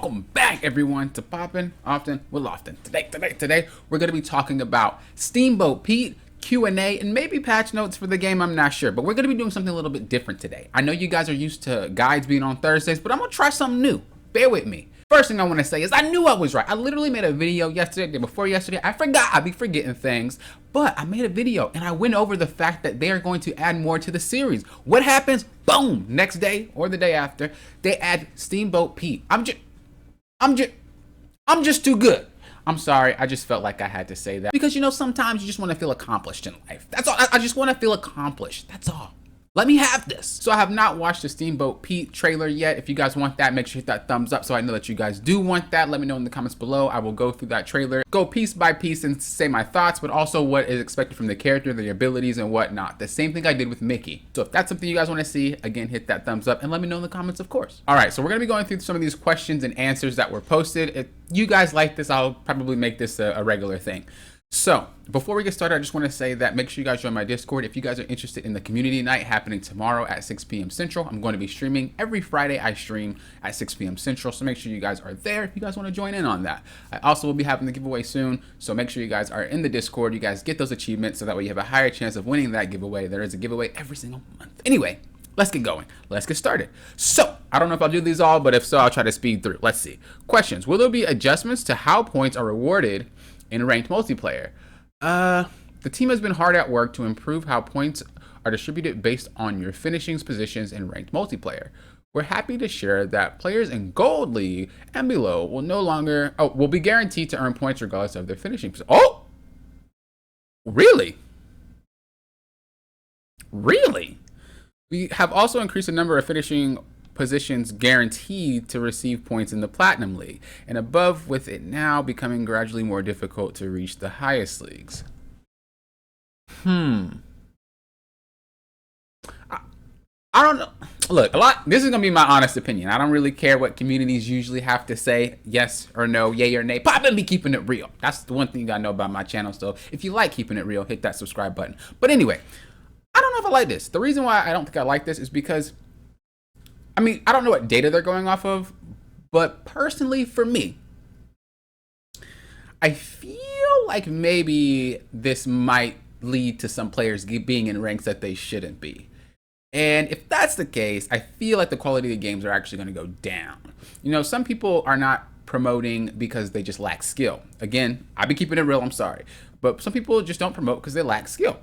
welcome back everyone to Poppin' Often with Lofton. Today, we're going to be talking about Steamboat Pete, Q&A, and maybe patch notes for the game, I'm not sure. But we're going to be doing something a little bit different today. I know you guys are used to guides being on Thursdays, but I'm going to try something new. Bear with me. First thing I want to say is I knew I was right. I literally made a video yesterday, the day before yesterday. I forgot. I be forgetting things. But I made a video and I went over the fact that they are going to add more to the series. What happens? Boom! Next day or the day after, they add Steamboat Pete. I'm just too good. I'm sorry. I just felt like I had to say that. Because, you know, sometimes you just want to feel accomplished in life. That's all. I just want to feel accomplished. That's all. Let me have this. So I have not watched the Steamboat Pete trailer yet. If you guys want that, make sure you hit that thumbs up so I know that you guys do want that. Let me know in the comments below. I will go through that trailer, go piece by piece and say my thoughts, but also what is expected from the character, the abilities and whatnot. The same thing I did with Mickey. So if that's something you guys want to see, again, hit that thumbs up and let me know in the comments, of course. All right, so we're going to be going through some of these questions and answers that were posted. If you guys like this, I'll probably make this a regular thing. So before we get started, I just want to say that make sure you guys join my Discord. If you guys are interested in the community night happening tomorrow at 6 p.m. Central, I'm going to be streaming every Friday. I stream at 6 p.m. Central. So make sure you guys are there if you guys want to join in on that. I also will be having the giveaway soon. So make sure you guys are in the Discord. You guys get those achievements so that way you have a higher chance of winning that giveaway. There is a giveaway every single month. Anyway, let's get going. Let's get started. So I don't know if I'll do these all, but if so, I'll try to speed through. Let's see. Questions. Will there be adjustments to how points are rewarded in ranked multiplayer? The team has been hard at work to improve how points are distributed based on your finishings positions in ranked multiplayer. We're happy to share that players in Gold League and below will be guaranteed to earn points regardless of their finishing position. Oh, really? Really? We have also increased the number of finishing positions guaranteed to receive points in the Platinum League and above, with it now becoming gradually more difficult to reach the highest leagues. I don't know. Look, this is gonna be my honest opinion. I don't really care what communities usually have to say, yes or no, yay or nay. Poppin' be keeping it real. That's the one thing you gotta know about my channel. So if you like keeping it real, hit that subscribe button. But anyway, I don't know if I like this. The reason why I don't think I like this is because, I mean, I don't know what data they're going off of, but personally for me, I feel like maybe this might lead to some players being in ranks that they shouldn't be. And if that's the case, I feel like the quality of the games are actually going to go down. You know, some people are not promoting because they just lack skill. Again, I be keeping it real, I'm sorry. But some people just don't promote because they lack skill.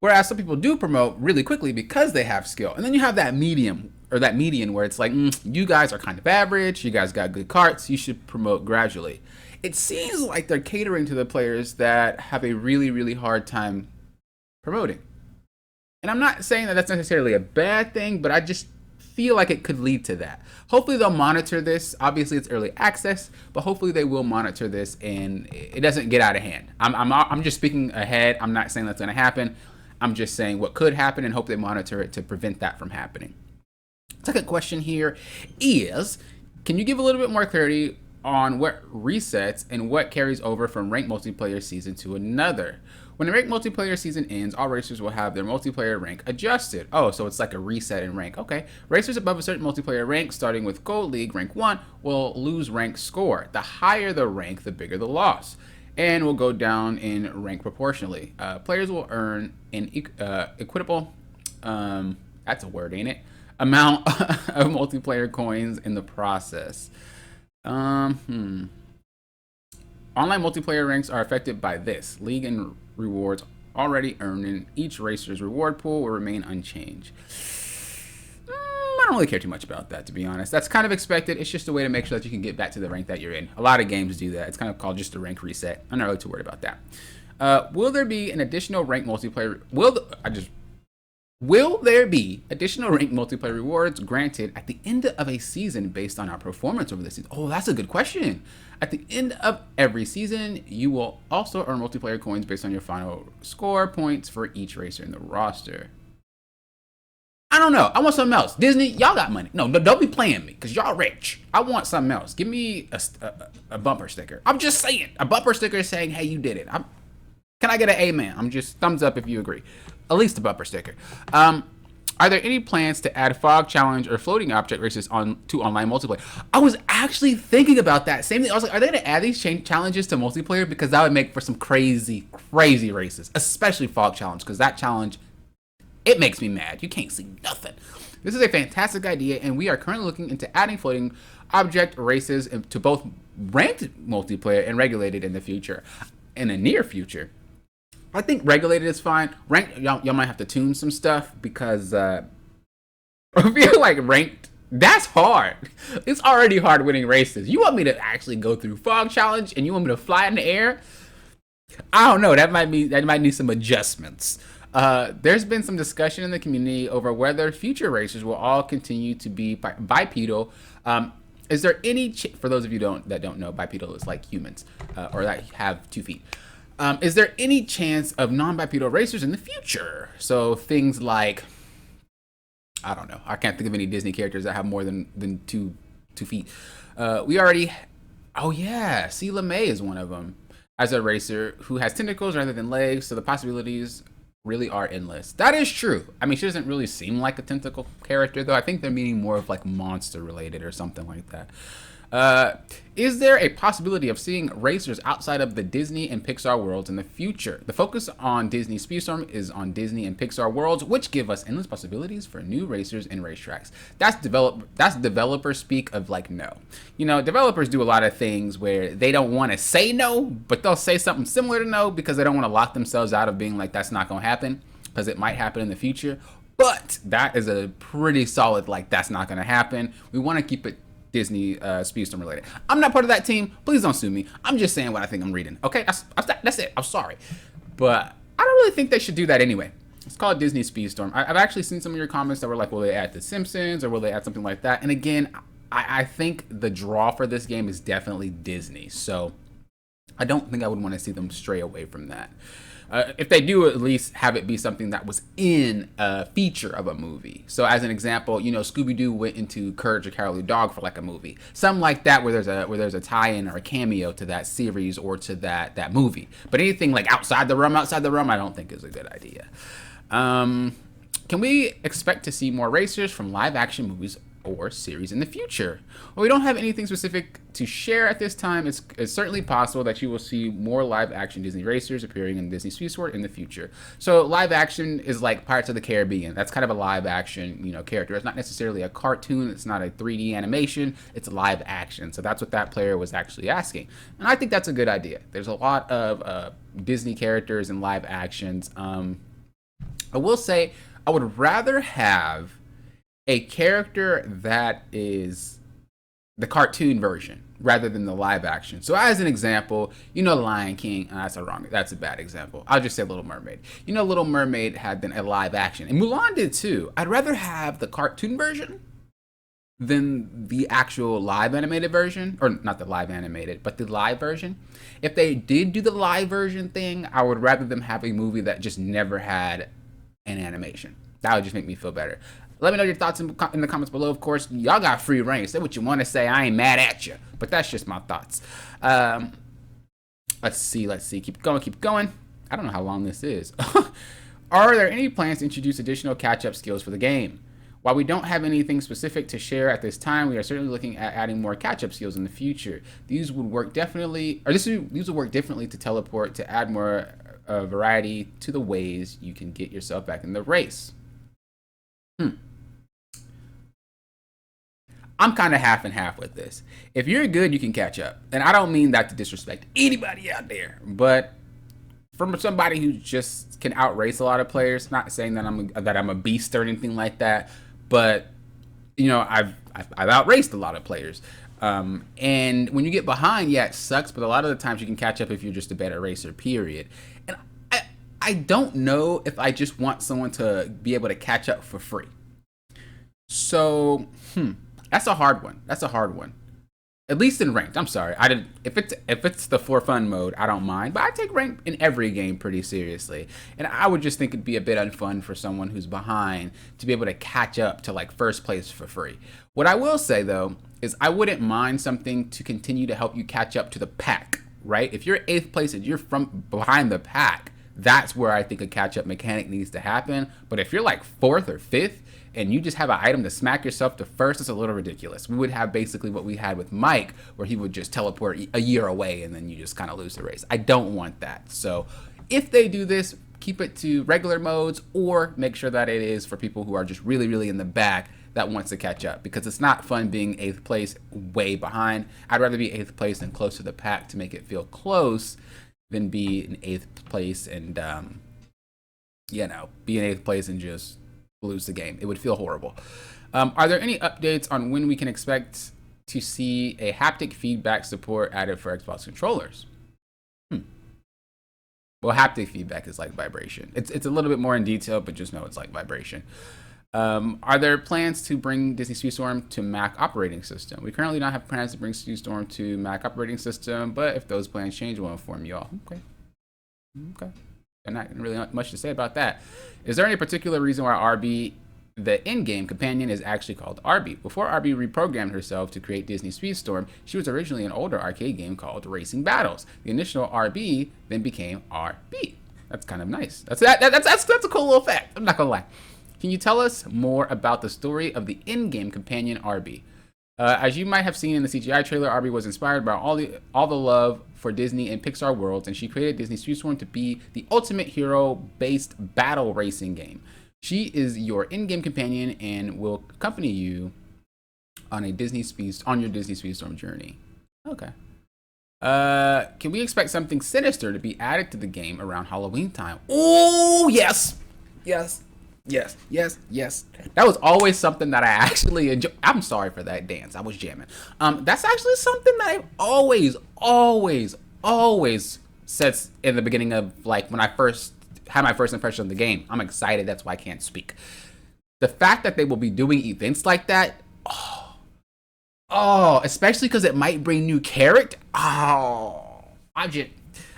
Whereas some people do promote really quickly because they have skill. And then you have that medium or that median where it's like, you guys are kind of average, you guys got good carts, you should promote gradually. It seems like they're catering to the players that have a really, really hard time promoting. And I'm not saying that that's necessarily a bad thing, but I just feel like it could lead to that. Hopefully they'll monitor this. Obviously it's early access, but hopefully they will monitor this and it doesn't get out of hand. I'm just speaking ahead. I'm not saying that's going to happen. I'm just saying what could happen and hope they monitor it to prevent that from happening. Second question here is, can you give a little bit more clarity on what resets and what carries over from ranked multiplayer season to another? When the ranked multiplayer season ends, all racers will have their multiplayer rank adjusted. Oh, so it's like a reset in rank. Okay. Racers above a certain multiplayer rank, starting with Gold League rank 1, will lose rank score. The higher the rank, the bigger the loss, and will go down in rank proportionally. Players will earn an equitable, that's a word, ain't it? Amount of multiplayer coins in the process. Online multiplayer ranks are affected by this. League and rewards already earned in each racer's reward pool will remain unchanged. I don't really care too much about that, to be honest. That's kind of expected. It's just a way to make sure that you can get back to the rank that you're in. A lot of games do that. It's kind of called just a rank reset. I'm not really too worried about that. Will there be an additional ranked multiplayer? Will there be additional ranked multiplayer rewards granted at the end of a season based on our performance over the season? Oh, that's a good question. At the end of every season, you will also earn multiplayer coins based on your final score points for each racer in the roster. I don't know. I want something else. Disney, y'all got money. No, don't be playing me because y'all rich. I want something else. Give me a bumper sticker. I'm just saying. A bumper sticker saying, hey, you did it. Can I get an amen? I'm just thumbs up if you agree. At least a bumper sticker. Are there any plans to add fog challenge or floating object races to online multiplayer? I was actually thinking about that. Same thing. I was like, are they going to add these challenges to multiplayer? Because that would make for some crazy, crazy races, especially fog challenge. Because that challenge, it makes me mad. You can't see nothing. This is a fantastic idea, and we are currently looking into adding floating object races to both ranked multiplayer and regulated in the future, in the near future. I think regulated is fine. Ranked, y'all might have to tune some stuff because I feel like ranked, that's hard. It's already hard winning races. You want me to actually go through fog challenge and you want me to fly in the air? I don't know. That might need some adjustments. There's been some discussion in the community over whether future racers will all continue to be bipedal. Is there any for those of you that don't know, bipedal is like humans or that have 2 feet. Is there any chance of non-bipedal racers in the future? So things like, I don't know. I can't think of any Disney characters that have more than two feet. We already, oh yeah, Celia May is one of them as a racer who has tentacles rather than legs. So the possibilities really are endless. That is true. I mean, she doesn't really seem like a tentacle character though. I think they're meaning more of like monster related or something like that. Is there a possibility of seeing racers outside of the Disney and Pixar worlds in the future? The focus on Disney Speedstorm is on Disney and Pixar worlds, which give us endless possibilities for new racers and racetracks. That's developer speak of like no. You know, developers do a lot of things where they don't want to say no, but they'll say something similar to no because they don't want to lock themselves out of being like that's not going to happen because it might happen in the future. But that is a pretty solid like that's not going to happen. We want to keep it Disney Speedstorm related. I'm not part of that team. Please don't sue me. I'm just saying what I think I'm reading. Okay, that's it. I'm sorry, but I don't really think they should do that anyway. It's called Disney Speedstorm. I've actually seen some of your comments that were like, will they add The Simpsons or will they add something like that? And again, I think the draw for this game is definitely Disney. So I don't think I would want to see them stray away from that. If they do, at least have it be something that was in a feature of a movie. So as an example, you know, Scooby-Doo went into Courage the Cowardly Dog for like a movie. Something like that where there's a tie-in or a cameo to that series or to that movie. But anything like outside the realm, I don't think is a good idea. Can we expect to see more racers from live action movies or series in the future? Well, we don't have anything specific to share at this time. It's certainly possible that you will see more live action Disney racers appearing in Disney Speedstorm in the future. So live action is like Pirates of the Caribbean. That's kind of a live action, you know, character. It's not necessarily a cartoon. It's not a 3D animation. It's live action. So that's what that player was actually asking. And I think that's a good idea. There's a lot of Disney characters in live actions. I will say I would rather have a character that is the cartoon version rather than the live action. So as an example, you know, Lion King, that's a bad example. I'll just say Little Mermaid. You know, Little Mermaid had been a live action and Mulan did too. I'd rather have the cartoon version than the actual live animated version, or not the live animated, but the live version. If they did do the live version thing, I would rather them have a movie that just never had an animation. That would just make me feel better. Let me know your thoughts in the comments below. Of course, y'all got free reign. Say what you want to say. I ain't mad at you. But that's just my thoughts. Let's see. Keep going. I don't know how long this is. Are there any plans to introduce additional catch-up skills for the game? While we don't have anything specific to share at this time, we are certainly looking at adding more catch-up skills in the future. These would work differently to teleport, to add more variety to the ways you can get yourself back in the race. I'm kind of half and half with this. If you're good, you can catch up. And I don't mean that to disrespect anybody out there, but from somebody who just can outrace a lot of players, not saying that I'm a beast or anything like that, but you know, I've outraced a lot of players. And when you get behind, yeah, it sucks, but a lot of the times you can catch up if you're just a better racer, period. And I don't know if I just want someone to be able to catch up for free. So, that's a hard one. At least in ranked. I'm sorry. If it's the for fun mode, I don't mind. But I take ranked in every game pretty seriously. And I would just think it'd be a bit unfun for someone who's behind to be able to catch up to like first place for free. What I will say though is I wouldn't mind something to continue to help you catch up to the pack, right? If you're 8th place and you're from behind the pack, that's where I think a catch-up mechanic needs to happen. But if you're like 4th or 5th, and you just have an item to smack yourself to first, it's a little ridiculous. We would have basically what we had with Mike, where he would just teleport a year away and then you just kind of lose the race. I don't want that. So if they do this, keep it to regular modes, or make sure that it is for people who are just really, really in the back that wants to catch up, because it's not fun being 8th place way behind. I'd rather be 8th place and close to the pack to make it feel close than be in 8th place and, be in 8th place and just lose the game. It would feel horrible. Are there any updates on when we can expect to see a haptic feedback support added for Xbox controllers? Well, haptic feedback is like vibration. It's a little bit more in detail, but just know it's like vibration. Are there plans to bring Disney Speedstorm to Mac operating system? We currently don't have plans to bring Speedstorm to Mac operating system, but if those plans change, we'll inform y'all. Okay. Not really much to say about that. Is there any particular reason why RB, the in-game companion, is actually called RB? Before RB reprogrammed herself to create Disney Speedstorm, she was originally an older arcade game called Racing Battles. The initial RB then became RB. That's kind of nice. That's a cool little fact. I'm not gonna lie. Can you tell us more about the story of the in-game companion RB? As you might have seen in the CGI trailer, RB was inspired by all the love for Disney and Pixar worlds, and she created Disney Speedstorm to be the ultimate hero-based battle racing game. She is your in-game companion and will accompany you on your Disney Speedstorm journey. Okay. Can we expect something sinister to be added to the game around Halloween time? Oh, yes. Yes. That was always something that I actually enjoy. I'm sorry for that dance. I was jamming. That's actually something that I've always said in the beginning of, like, when I first had my first impression of the game. I'm excited. That's why I can't speak. The fact that they will be doing events like that, especially because it might bring new character.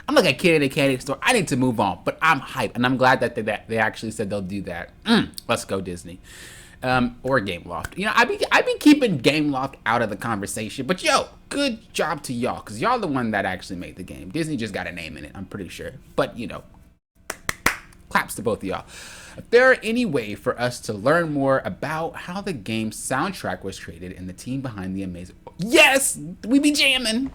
I'm like a kid in a candy store. I need to move on, but I'm hyped, and I'm glad that they actually said they'll do that. Let's go, Disney. Or Gameloft. I've been keeping Gameloft out of the conversation, but yo, good job to y'all, because y'all the one that actually made the game. Disney just got a name in it, I'm pretty sure. But, claps to both of y'all. If there are any way for us to learn more about how the game's soundtrack was created and the team behind the amazing... Yes! We be jamming!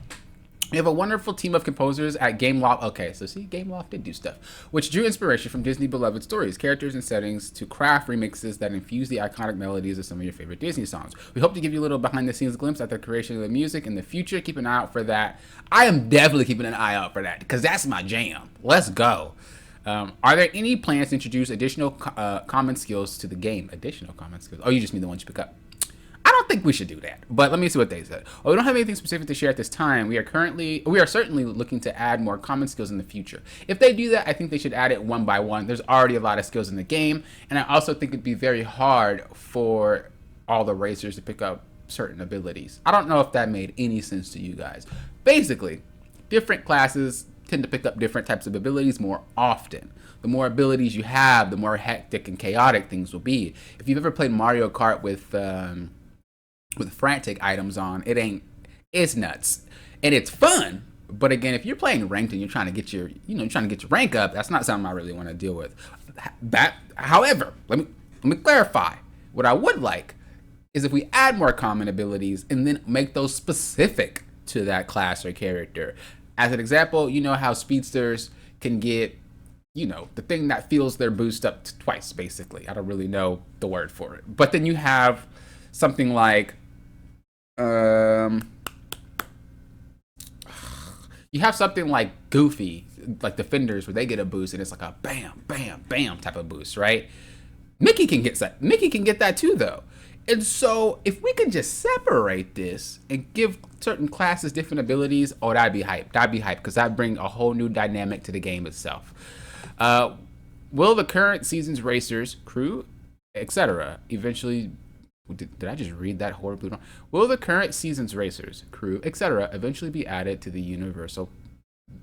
We have a wonderful team of composers at Gameloft. Okay, so see, Gameloft did do stuff, which drew inspiration from Disney beloved stories, characters, and settings to craft remixes that infuse the iconic melodies of some of your favorite Disney songs. We hope to give you a little behind-the-scenes glimpse at the creation of the music in the future. Keep an eye out for that. I am definitely keeping an eye out for that, because that's my jam. Let's go. Are there any plans to introduce additional common skills to the game? Additional common skills? Oh, you just mean the ones you pick up. I don't think we should do that, but let me see what they said. We don't have anything specific to share at this time. We are certainly looking to add more common skills in the future. If they do that, I think they should add it one by one. There's already a lot of skills in the game, and I also think it'd be very hard for all the racers to pick up certain abilities. I don't know if that made any sense to you guys. Basically, different classes tend to pick up different types of abilities more often. The more abilities you have, the more hectic and chaotic things will be. If you've ever played Mario Kart with frantic items on, it's nuts. And it's fun. But again, if you're playing ranked and you're trying to get your rank up, that's not something I really want to deal with. However, let me clarify. What I would like is if we add more common abilities and then make those specific to that class or character. As an example, you know how speedsters can get, the thing that fuels their boost up to twice, basically. I don't really know the word for it. But then you have something like, Goofy, like Defenders, where they get a boost and it's like a bam, bam, bam type of boost, right? Mickey can get that too, though. And so if we can just separate this and give certain classes different abilities, that'd be hype. Because that'd bring a whole new dynamic to the game itself. Will the current season's racers, crew, etc. eventually... Did I just read that horribly wrong? Will the current season's racers, crew, etc. eventually be added to the Universal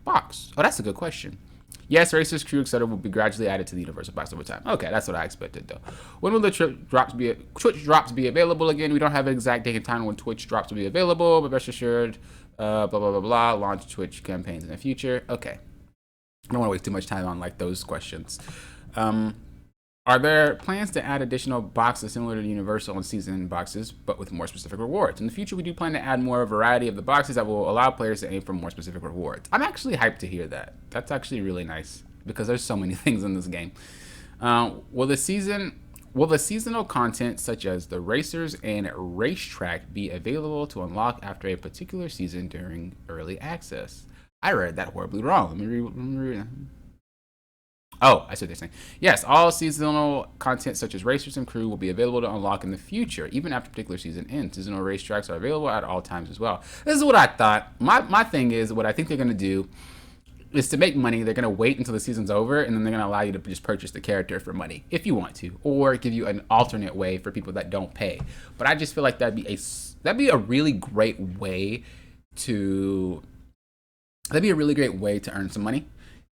box? Oh, that's a good question. Yes, racers, crew, etc. will be gradually added to the Universal box over time. Okay, that's what I expected, though. When will the Twitch drops be available again? We don't have an exact date and time when Twitch drops will be available, but rest assured, blah, blah, blah, blah, launch Twitch campaigns in the future. Okay. I don't want to waste too much time on, those questions. Are there plans to add additional boxes similar to the Universal and Season boxes, but with more specific rewards? In the future, we do plan to add more variety of the boxes that will allow players to aim for more specific rewards. I'm actually hyped to hear that. That's actually really nice because there's so many things in this game. Will the seasonal content such as the racers and racetrack be available to unlock after a particular season during early access? I read that horribly wrong. Let me read. Oh, I see what they're saying. Yes, all seasonal content such as racers and crew will be available to unlock in the future, even after a particular season ends. Seasonal racetracks are available at all times as well. This is what I thought. My thing is, what I think they're going to do is to make money. They're going to wait until the season's over, and then they're going to allow you to just purchase the character for money if you want to, or give you an alternate way for people that don't pay. But I just feel like that'd be a really great way to earn some money.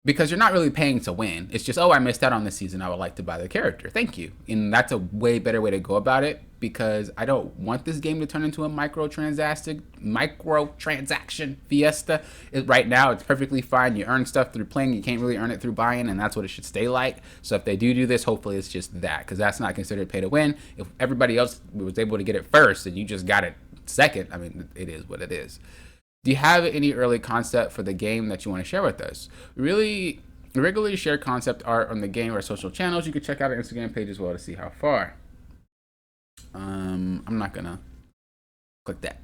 Because you're not really paying to win. It's just, oh, I missed out on this season. I would like to buy the character. Thank you. And that's a way better way to go about it because I don't want this game to turn into a microtransaction fiesta. Right now, it's perfectly fine. You earn stuff through playing. You can't really earn it through buying, and that's what it should stay like. So if they do this, hopefully it's just that because that's not considered pay to win. If everybody else was able to get it first and you just got it second, I mean, it is what it is. Do you have any early concept for the game that you want to share with us? We regularly share concept art on the game or social channels. You can check out our Instagram page as well to see how far. I'm not gonna click that.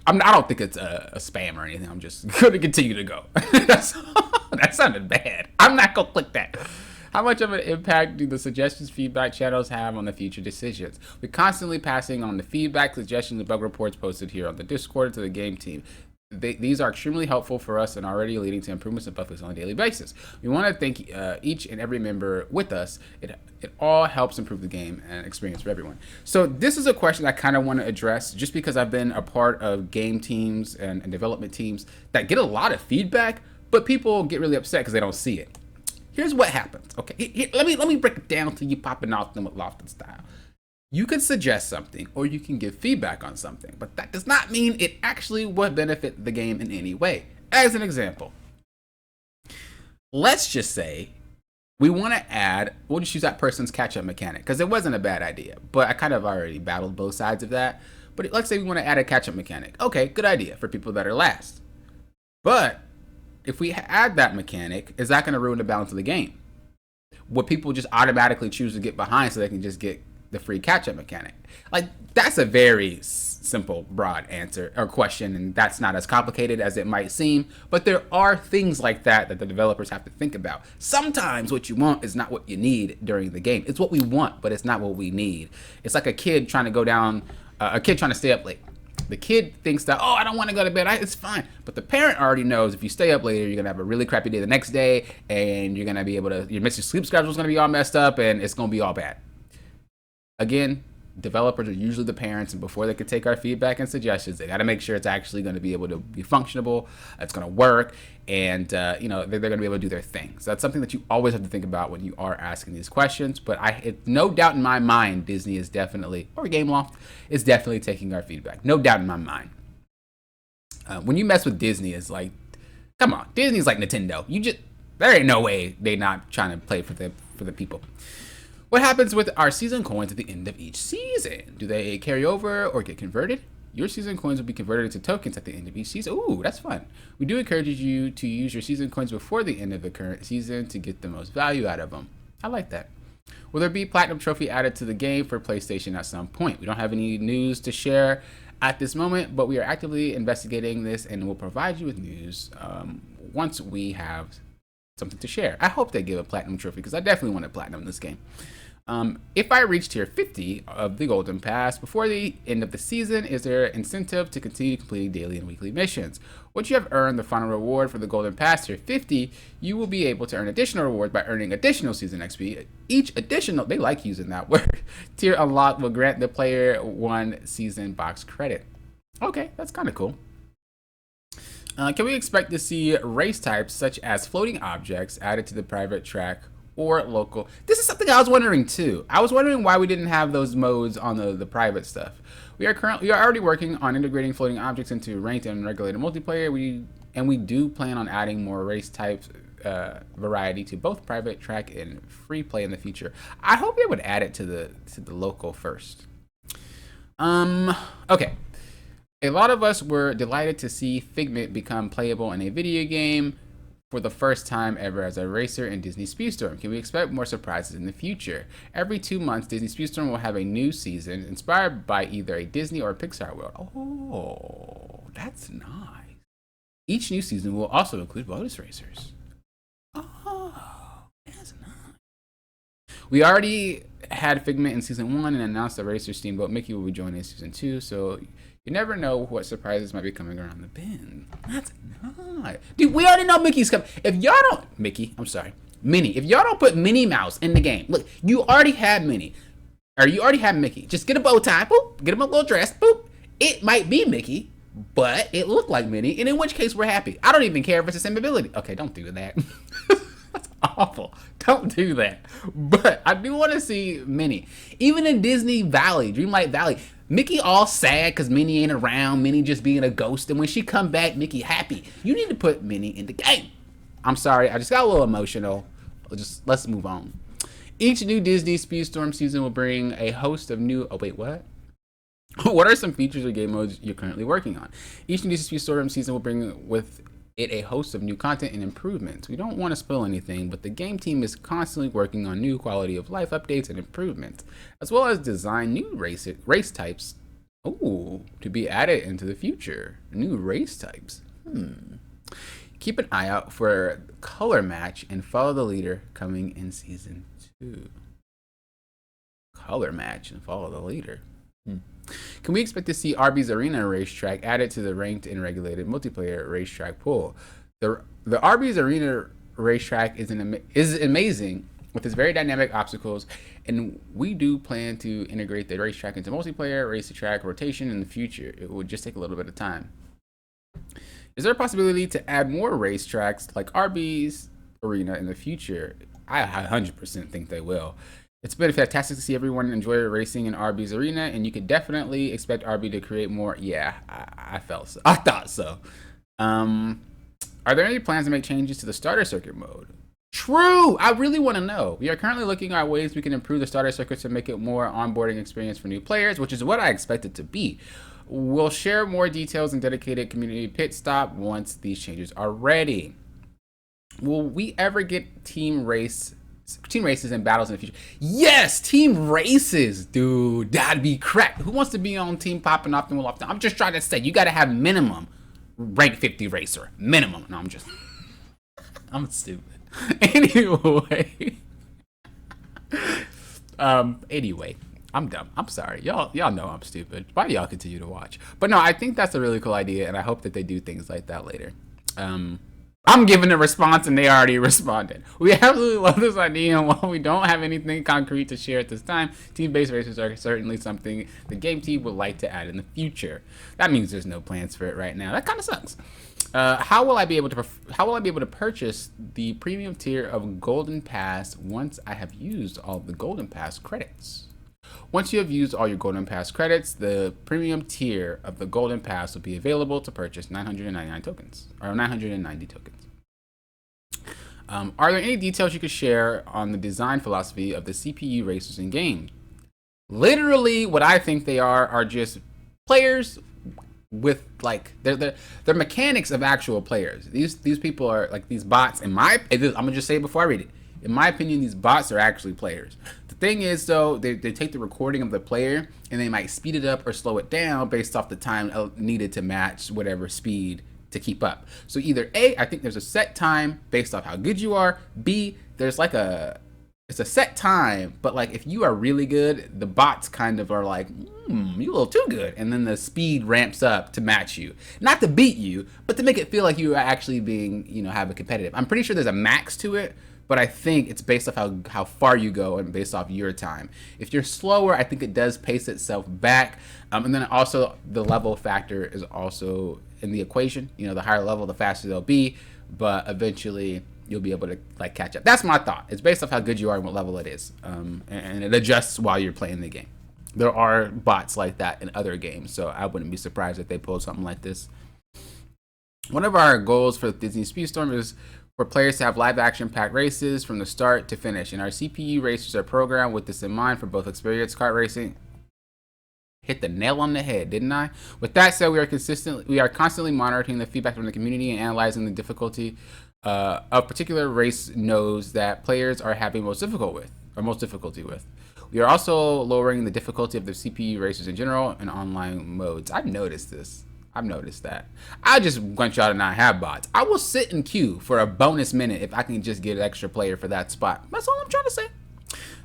I don't think it's a spam or anything. I'm just gonna continue to go. That sounded bad. I'm not gonna click that. How much of an impact do the suggestions feedback channels have on the future decisions? We're constantly passing on the feedback, suggestions, and bug reports posted here on the Discord to the game team. These are extremely helpful for us and already leading to improvements and buffers on a daily basis. We want to thank each and every member with us. It all helps improve the game and experience for everyone. So this is a question I kind of want to address just because I've been a part of game teams and development teams that get a lot of feedback, but people get really upset because they don't see it. Here's what happens. Okay, let me break it down to you popping off them with Lofton style. You can suggest something or you can give feedback on something, but that does not mean it actually would benefit the game in any way. As an example, let's just say we want to we'll just use that person's catch-up mechanic because it wasn't a bad idea, but I kind of already battled both sides of that. But let's say we want to add a catch-up mechanic. Okay, good idea for people that are last. But if we add that mechanic, is that going to ruin the balance of the game? Would people just automatically choose to get behind so they can just get the free catch-up mechanic? Like, that's a very simple, broad answer or question, and that's not as complicated as it might seem, but there are things like that that the developers have to think about. Sometimes what you want is not what you need during the game. It's what we want, but it's not what we need. It's like a kid trying to stay up late. The kid thinks that, oh, I don't want to go to bed. It's fine. But the parent already knows if you stay up later, you're going to have a really crappy day the next day, and you're going to be able to, your sleep schedule is going to be all messed up, and it's going to be all bad. Again, developers are usually the parents, and before they can take our feedback and suggestions, they got to make sure it's actually going to be able to be functionable, it's going to work, and they're going to be able to do their thing. So that's something that you always have to think about when you are asking these questions. But it's no doubt in my mind, Disney is definitely, or Gameloft, is definitely taking our feedback. No doubt in my mind. When you mess with Disney, it's like, come on, Disney's like Nintendo. There ain't no way they're not trying to play for the people. What happens with our season coins at the end of each season? Do they carry over or get converted? Your season coins will be converted into tokens at the end of each season. Ooh, that's fun. We do encourage you to use your season coins before the end of the current season to get the most value out of them. I like that. Will there be Platinum Trophy added to the game for PlayStation at some point? We don't have any news to share at this moment, but we are actively investigating this and will provide you with news once we have something to share. I hope they give a Platinum Trophy because I definitely want a Platinum in this game. If I reach tier 50 of the Golden Pass before the end of the season, is there an incentive to continue completing daily and weekly missions? Once you have earned the final reward for the Golden Pass tier 50, you will be able to earn additional rewards by earning additional season XP. Each additional, they like using that word, tier unlock will grant the player 1 season box credit. Okay, that's kind of cool. Can we expect to see race types such as floating objects added to the private track or local? This is something I was wondering too. I was wondering why we didn't have those modes on the private stuff. We are already working on integrating floating objects into ranked and regulated multiplayer. We do plan on adding more race types variety to both private track and free play in the future. I hope they would add it to the local first. Okay. A lot of us were delighted to see Figment become playable in a video game for the first time ever as a racer in Disney Speedstorm. Can we expect more surprises in the future? Every 2 months, Disney Speedstorm will have a new season inspired by either a Disney or a Pixar world. Oh, that's nice. Each new season will also include bonus racers. Oh, that's nice. We already had Figment in season 1 and announced that racer Steamboat Mickey will be joining in season 2, so you never know what surprises might be coming around the bend. That's nice. Dude, we already know Mickey's coming. If y'all don't... Minnie. If y'all don't put Minnie Mouse in the game, look, you already have Minnie. Or you already have Mickey. Just get a bow tie, boop. Get him a little dress, boop. It might be Mickey, but it looked like Minnie, and in which case we're happy. I don't even care if it's the same ability. Okay, don't do that. That's awful. Don't do that. But I do want to see Minnie. Even in Disney Valley, Dreamlight Valley, Mickey all sad because Minnie ain't around, Minnie just being a ghost, and when she come back, Mickey happy. You need to put Minnie in the game. I'm sorry, I just got a little emotional. Let's move on. Each new Disney Speedstorm season will bring a host of new... Oh, wait, what? What are some features or game modes you're currently working on? Each new Disney Speedstorm season will bring with it a host of new content and improvements. We don't want to spoil anything, but the game team is constantly working on new quality of life updates and improvements, as well as design new race types to be added into the future. New race types. Keep an eye out for Color Match and Follow the Leader coming in season 2. Color Match and Follow the Leader. Can we expect to see Arby's Arena racetrack added to the ranked and regulated multiplayer racetrack pool? The Arby's Arena racetrack is amazing with its very dynamic obstacles, and we do plan to integrate the racetrack into multiplayer racetrack rotation in the future. It will just take a little bit of time. Is there a possibility to add more racetracks like Arby's Arena in the future? I 100% think they will. It's been fantastic to see everyone enjoy racing in Arby's Arena, and you could definitely expect Arby to create more. Yeah, I thought so. Are there any plans to make changes to the starter circuit mode? True! I really want to know. We are currently looking at ways we can improve the starter circuit to make it more onboarding experience for new players, which is what I expect it to be. We'll share more details in dedicated community pit stop once these changes are ready. Will we ever get team races and battles in the future? Yes, team races, dude. That'd be crack. Who wants to be on Team Poppin' Off and Will Off? I'm just trying to say, you got to have minimum rank 50 racer. Minimum. No, I'm stupid. Anyway. Anyway, I'm dumb. I'm sorry. Y'all know I'm stupid. Why do y'all continue to watch? But no, I think that's a really cool idea, and I hope that they do things like that later. I'm giving a response and they already responded. We absolutely love this idea, and while we don't have anything concrete to share at this time, team-based races are certainly something the game team would like to add in the future. That means there's no plans for it right now. That kind of sucks. How will I be able to purchase the premium tier of Golden Pass once I have used all the Golden Pass credits? Once you have used all your Golden Pass credits, the premium tier of the Golden Pass will be available to purchase 999 tokens, or 990 tokens. Are there any details you could share on the design philosophy of the CPU racers in game? Literally, what I think they are just players with like they're mechanics of actual players. These people are like these bots. I'm gonna just say it before I read it. In my opinion, these bots are actually players. The thing is, though, they take the recording of the player and they might speed it up or slow it down based off the time needed to match whatever speed to keep up. So either A, I think there's a set time based off how good you are. B, there's like it's a set time, but like if you are really good, the bots kind of are like, you're a little too good. And then the speed ramps up to match you. Not to beat you, but to make it feel like you are actually being, have a competitive. I'm pretty sure there's a max to it, but I think it's based off how far you go and based off your time. If you're slower, I think it does pace itself back. And then also the level factor is also in the equation. The higher level, the faster they'll be, but eventually you'll be able to like catch up. That's my thought. It's based off how good you are and what level it is. And it adjusts while you're playing the game. There are bots like that in other games, so I wouldn't be surprised if they pulled something like this. One of our goals for Disney Speedstorm is for players to have live action packed races from the start to finish. And our CPU racers are programmed with this in mind for both experienced kart racing. Hit the nail on the head, didn't I? With that said, we are constantly monitoring the feedback from the community and analyzing the difficulty of particular race nodes that players are having most difficulty with. We are also lowering the difficulty of the CPU racers in general and online modes. I've noticed this. I've noticed that. I just want y'all to not have bots. I will sit in queue for a bonus minute if I can just get an extra player for that spot. That's all I'm trying to say.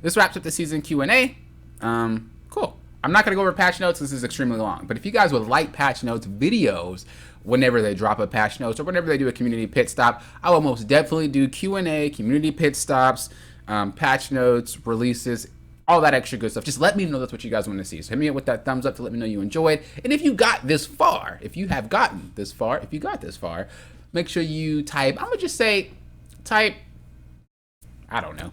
This wraps up the season Q&A. Cool. I'm not going to go over patch notes. This is extremely long. But if you guys would like patch notes videos whenever they drop a patch notes or whenever they do a community pit stop, I will most definitely do Q&A, community pit stops, patch notes, releases, all that extra good stuff. Just let me know that's what you guys want to see. So hit me up with that thumbs up to let me know you enjoyed. And if you got this far, if you got this far, make sure you type, I'm going to just say, type 100%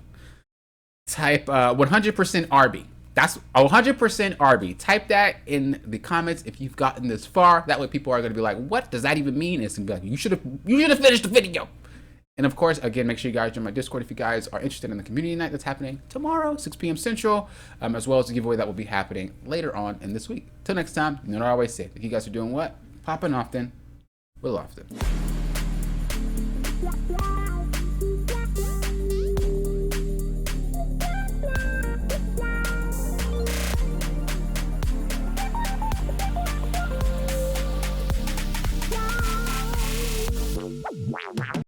RB. That's 100% RB. Type that in the comments if you've gotten this far. That way people are going to be like, what does that even mean? It's going to be like, you should have finished the video. And of course, again, make sure you guys join my Discord if you guys are interested in the community night that's happening tomorrow, 6 p.m. Central, as well as the giveaway that will be happening later on in this week. Till next time, you know what I always say. If you guys are doing what? Popping often, will often.